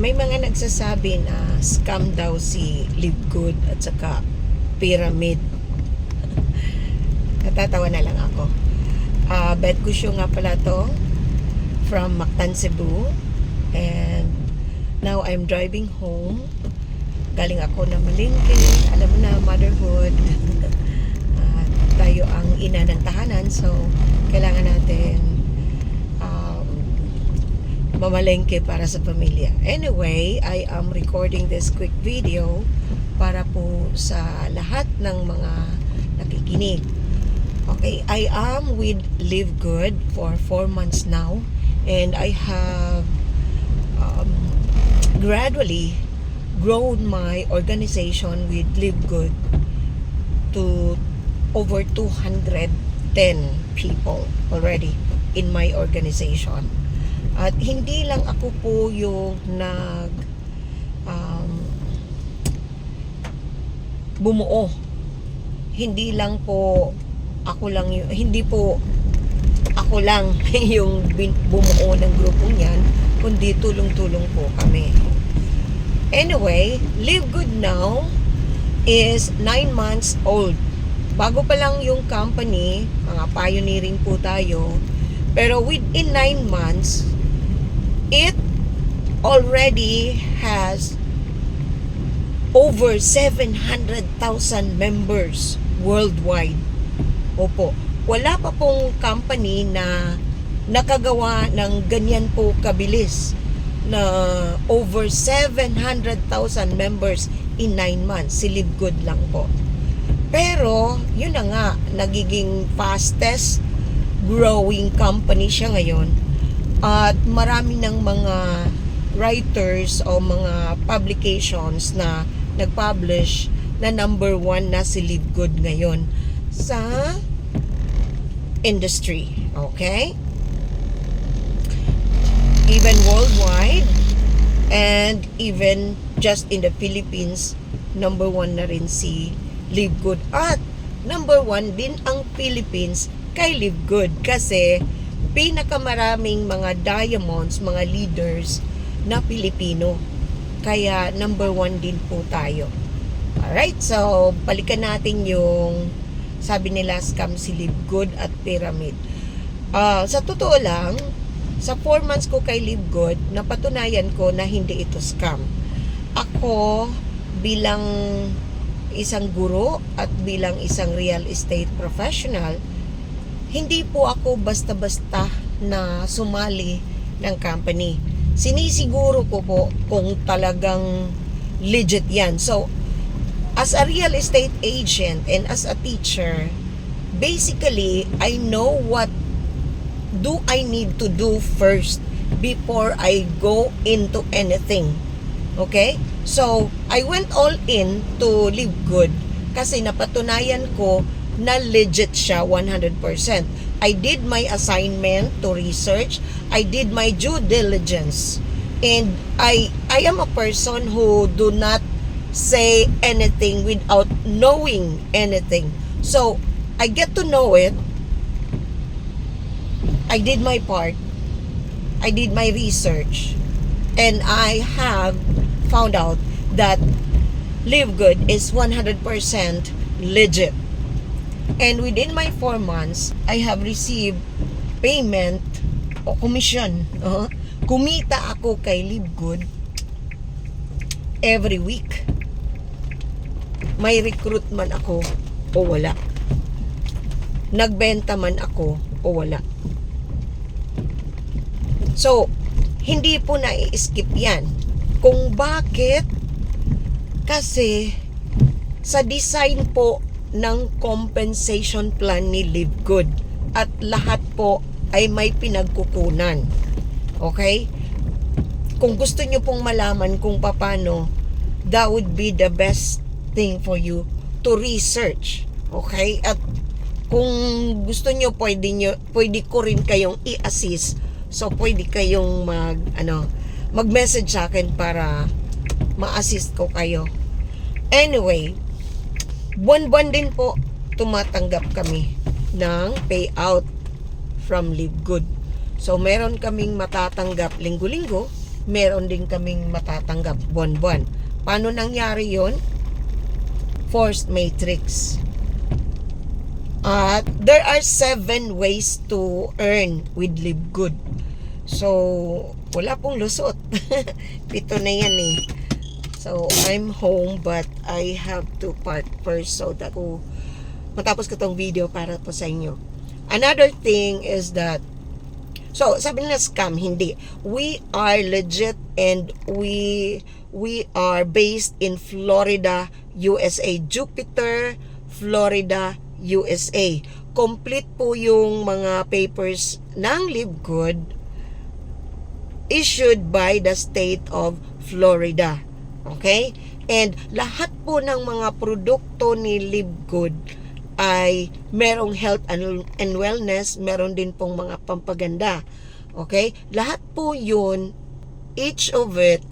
may mga nagsasabi na scam daw si Live Good at saka Pyramid. Natatawa na lang ako. Bet ko siya nga pala to from Mactan, Cebu. And now I'm driving home. Galing ako na malingki. Alam mo na, motherhood. Tayo ang ina ng tahanan. So, kailangan natin mamalengke para sa pamilya. Anyway, I am recording this quick video para po sa lahat ng mga nakikinig. Okay, I am with Live Good for 4 months now, and I have gradually grown my organization with Live Good to over 210 people already in my organization. At hindi lang ako po yung bumuo. Hindi lang po ako lang yung, hindi po ako lang yung bumuo ng grupong yan, kundi tulong-tulong po kami. Anyway, Live Good now is 9 months old. Bago pa lang yung company, mga pioneering po tayo. Pero within 9 months, it already has over 700,000 members worldwide. Opo, wala pa pong company na nakagawa ng ganyan po kabilis na over 700,000 members in 9 months. Si Live Good lang po. Pero, yun na nga, nagiging fastest growing company siya ngayon. At marami ng mga writers o mga publications na nag-publish na number 1 na si Live Good ngayon sa industry. Okay? Even worldwide and even just in the Philippines, number 1 na rin si Live Good. At number 1 din ang Philippines kay Live Good kasi pinakamaraming mga diamonds, mga leaders na Pilipino. Kaya number 1 din po tayo. Alright, so balikan natin yung sabi nila scam si Live Good at Pyramid. Sa totoo lang, sa 4 months ko kay Live Good, napatunayan ko na hindi ito scam. Ako bilang isang guro at bilang isang real estate professional, hindi po ako basta-basta na sumali ng company. Sinisiguro ko po kung talagang legit yan. So, as a real estate agent and as a teacher, basically, I know what do I need to do first before I go into anything. Okay? So, I went all in to Live Good kasi napatunayan ko na legit siya 100%. I did my assignment to research. I did my due diligence. And I am a person who do not say anything without knowing anything. So, I get to know it. I did my part. I did my research. And I have found out that Live Good is 100% legit. And within my 4 months, I have received payment o commission. Kumita ako kay Live Good every week. May recruit man ako o wala. Nagbenta man ako o wala. So, hindi po na-skip yan. Kung bakit? Kasi sa design po ng compensation plan ni Live Good at lahat po ay may pinagkukunan. Okay? Kung gusto nyo pong malaman kung paano, that would be the best thing for you to research. Okay? At kung gusto nyo, pwede ko rin kayong i-assist. So, pwede kayong mag-message sa akin para ma-assist ko kayo. Anyway, buwan-buwan din po tumatanggap kami ng payout from Live Good. So, meron kaming matatanggap linggo-linggo, meron din kaming matatanggap buwan-buwan. Paano nangyari yon? Forced matrix. At there are 7 ways to earn with Live Good. So, wala pong lusot. 7 na yan eh. So, I'm home but I have to park first so that matapos ko tong video para po sa inyo. Another thing is that, so, sabi nila scam, hindi. We are legit and we are based in Florida, USA. Jupiter, Florida, USA. Complete po yung mga papers ng Live Good issued by the state of Florida. Okay? And lahat po ng mga produkto ni Live Good ay merong health and wellness, meron din pong mga pampaganda. Okay? Lahat po yun, each of it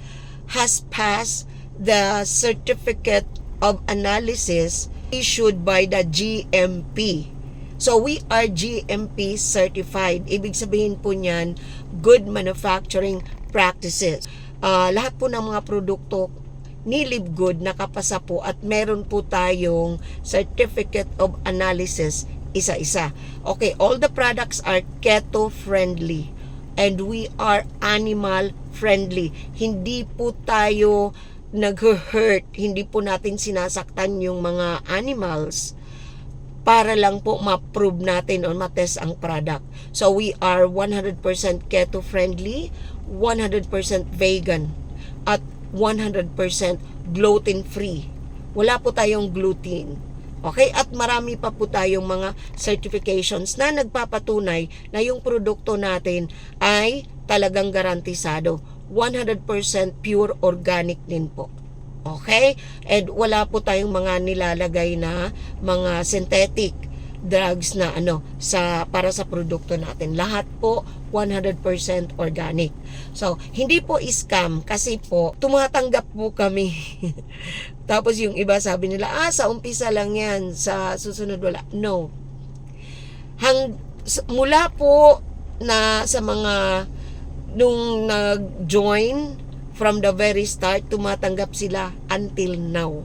has passed the certificate of analysis issued by the GMP. So we are GMP certified. Ibig sabihin po niyan, good manufacturing practices. Lahat po ng mga produkto ni Live Good nakapasa po at meron po tayong certificate of analysis isa-isa. Okay, all the products are keto friendly and we are animal friendly. Hindi po tayo nag-hurt, hindi po natin sinasaktan yung mga animals para lang po ma-prove natin o matest ang product. So we are 100% keto friendly, 100% vegan, at 100% gluten free. Wala po tayong gluten. Okay? At marami pa po tayong mga certifications na nagpapatunay na yung produkto natin ay talagang garantisado. 100% pure organic din po. Okay? And wala po tayong mga nilalagay na mga synthetic drugs na para sa produkto natin. Lahat po 100% organic. So, hindi po scam kasi po tumatanggap po kami. Tapos yung iba sabi nila, sa umpisa lang yan, sa susunod wala. No. Mula po na sa mga nung nag-join from the very start, tumatanggap sila until now.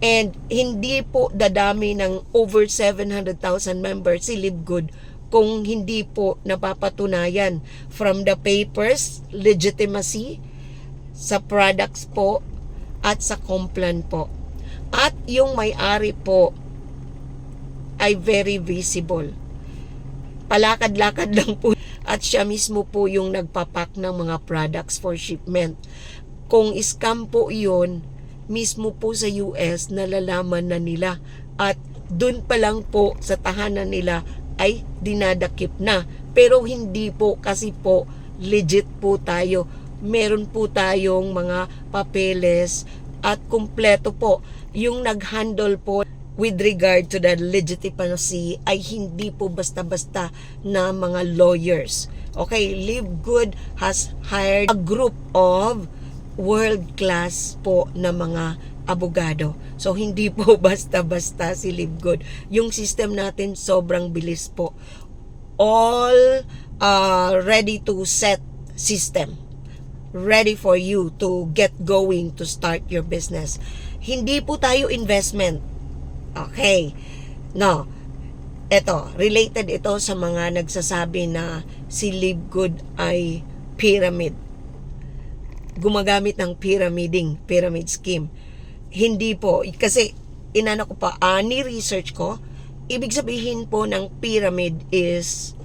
And hindi po dadami ng over 700,000 members si Live Good kung hindi po napapatunayan from the papers, legitimacy, sa products po, at sa complan po. At yung may-ari po ay very visible. Palakad-lakad lang po. At siya mismo po yung nagpapak ng mga products for shipment. Kung scam po yun, mismo po sa US, nalalaman na nila. At dun pa lang po sa tahanan nila ay dinadakip na. Pero hindi po kasi po legit po tayo. Meron po tayong mga papeles at kumpleto po. Yung nag-handle po with regard to the legitimacy ay hindi po basta-basta na mga lawyers. Okay, Live Good has hired a group of world-class po na mga abogado. So, hindi po basta-basta si Live Good. Yung system natin sobrang bilis po. All ready to set system. Ready for you to get going to start your business. Hindi po tayo investment. Okay. No. Ito, related ito sa mga nagsasabi na si Live Good ay pyramid. Gumagamit ng pyramid scheme. Hindi po. Kasi, ko pa, ni-research ko, ibig sabihin po ng pyramid is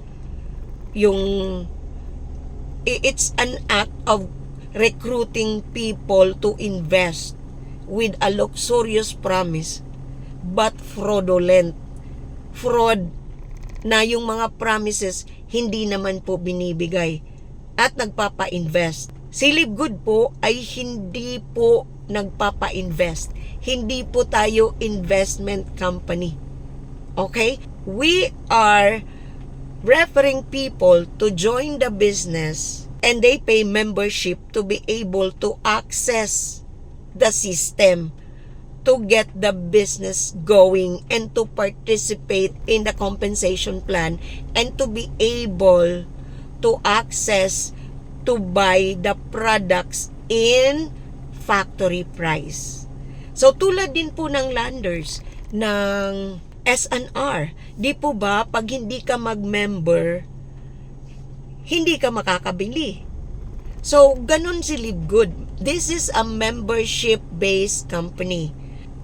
it's an act of recruiting people to invest with a luxurious promise but fraudulent. Fraud na yung mga promises hindi naman po binibigay at nagpapa-invest. Si Live Good po ay hindi po nagpapa-invest. Hindi po tayo investment company. Okay? We are referring people to join the business and they pay membership to be able to access the system to get the business going and to participate in the compensation plan and to be able to access to buy the products in factory price. So tulad din po ng Landers, ng S&R, di po ba pag hindi ka mag-member, hindi ka makakabili. So ganun si Live Good. This is a membership-based company.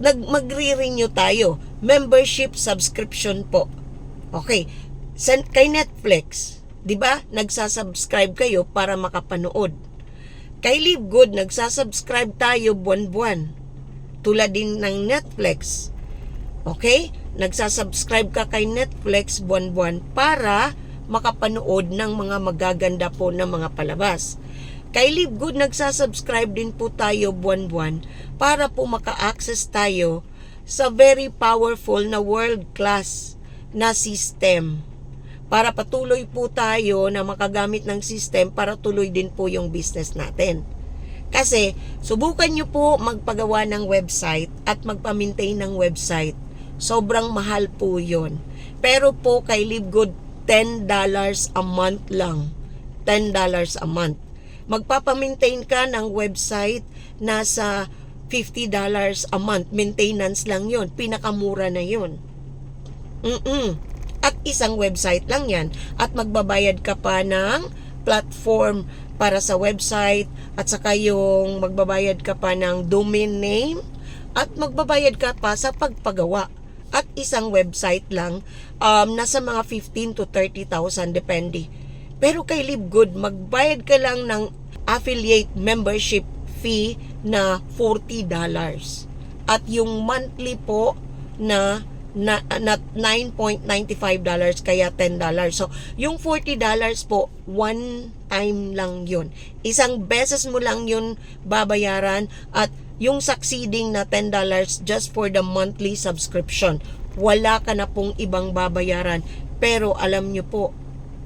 Magre-renew tayo. Membership subscription po. Okay. Kay Netflix, di ba? Nagsasubscribe kayo para makapanood. Kay Live Good, nagsasubscribe tayo buwan-buwan. Tulad din ng Netflix. Okay? Nagsasubscribe ka kay Netflix buwan-buwan para makapanood ng mga magaganda po na mga palabas. Kay Live Good, nagsasubscribe din po tayo buwan-buwan para po maka-access tayo sa very powerful na world-class na system. Para patuloy po tayo na makagamit ng system para tuloy din po yung business natin. Kasi, subukan nyo po magpagawa ng website at magpa-maintain ng website. Sobrang mahal po yun. Pero po kay Live Good, $10 a month lang. $10 a month. Magpapa-maintain ka ng website, nasa $50 a month. Maintenance lang yun. Pinakamura na yun. At isang website lang yan. At magbabayad ka pa ng platform para sa website, at saka yung magbabayad ka pa ng domain name, at magbabayad ka pa sa pagpagawa. At isang website lang, nasa mga 15 to 30,000 depende. Pero kay Live Good, magbayad ka lang ng affiliate membership fee na $40. At yung monthly po na $9.95, kaya $10. So, yung $40 po, one time lang yun. Isang beses mo lang yun babayaran, at yung succeeding na $10 just for the monthly subscription. Wala ka na pong ibang babayaran. Pero alam nyo po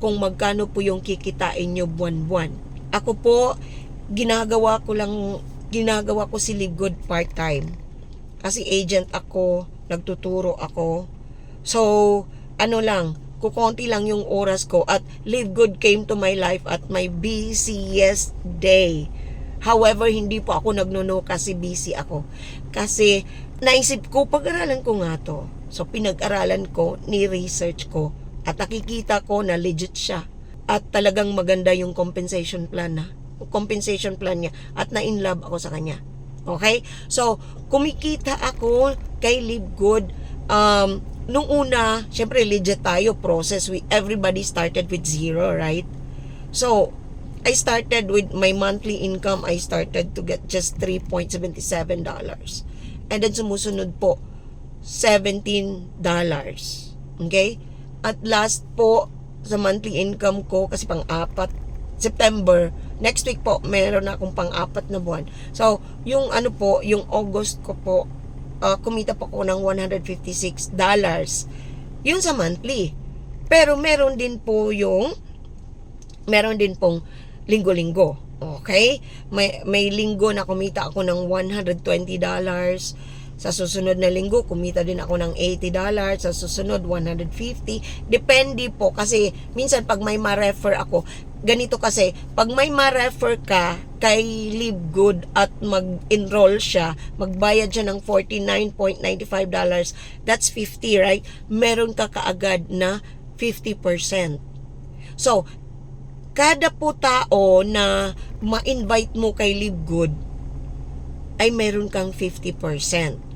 kung magkano po yung kikitain nyo buwan-buwan. Ako po, ginagawa ko si Live Good part-time. Kasi agent ako, nagtuturo ako. So, kukonti lang yung oras ko, at Live Good came to my life at my busiest day. However, hindi po ako nagnuno kasi busy ako. Kasi naisip ko, pag-aralan ko nga to. So, pinag-aralan ko, ni-research ko, at nakikita ko na legit siya. At talagang maganda yung compensation plan niya, at na-in-love ako sa kanya. Okay? So, kumikita ako kay Live Good. Nung una, syempre legit tayo, process. Everybody started with zero, right? So, I started with my monthly income, I started to get just $3.77. And then sumusunod po, $17. Okay? At last po, sa monthly income ko, kasi pang-apat, September, next week po, meron na akong pang-apat na buwan. So, yung yung August ko po, kumita po ko ng $156. Yun sa monthly. Pero meron din pong linggo-linggo. Okay? May linggo na kumita ako ng $120. Sa susunod na linggo, kumita din ako ng $80. Sa susunod, $150. Depende po. Kasi minsan pag may ma-refer ako, ganito kasi, pag may ma-refer ka kay Live Good at mag-enroll siya, magbayad siya ng $49.95, that's 50, right? Meron ka kaagad na 50%. So, kada po tao na ma-invite mo kay Live Good, ay meron kang 50%.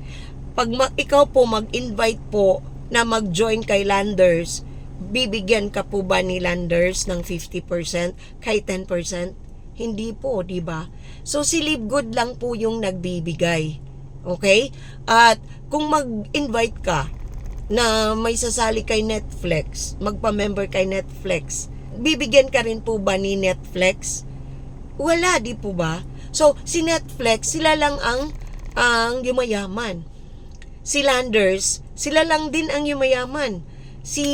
Pag ikaw po mag-invite po na mag-join kay Landers, bibigyan ka po ba ni Landers ng 50%, kay 10%? Hindi po, di ba? So, si Live Good lang po yung nagbibigay. Okay? At kung mag-invite ka na may sasali kay Netflix, magpa-member kay Netflix, bibigyan ka rin po ba ni Netflix? Wala, di po ba? So, si Netflix, sila lang ang yumayaman. Si Landers, sila lang din ang yumayaman. Si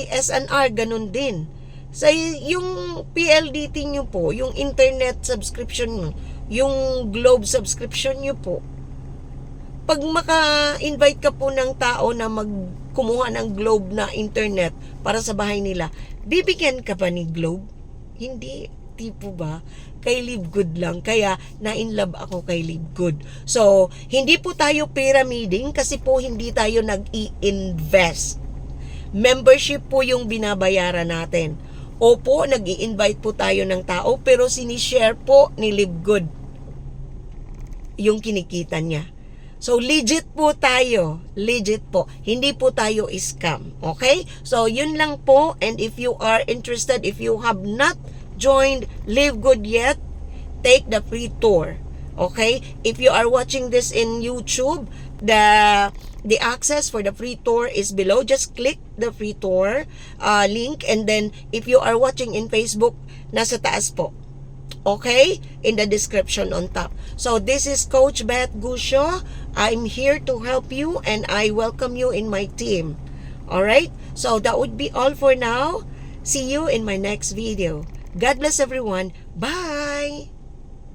S&R, ganun din. Sa yung PLDT nyo po, yung internet subscription nyo, yung Globe subscription nyo po, pag maka-invite ka po ng tao na kumuha ng Globe na internet para sa bahay nila, bibigyan ka ba ni Globe? Hindi. loyalty po ba kay Live Good lang. Kaya na-inlove ako kay Live Good. So, hindi po tayo pyramiding kasi po hindi tayo nag-i-invest. Membership po yung binabayaran natin. Opo, nag-i-invite po tayo ng tao pero sinishare po ni Live Good yung kinikita niya. So, legit po tayo. Legit po. Hindi po tayo scam. Okay? So, yun lang po. And if you are interested, if you have not joined Live Good yet, take the free tour. Okay? If you are watching this in YouTube, the access for the free tour is below. Just click the free tour link. And then, if you are watching in Facebook, nasa taas po. Okay? In the description on top. So, this is Coach Beth Guscio. I'm here to help you and I welcome you in my team. Alright? So, that would be all for now. See you in my next video. God bless everyone. Bye!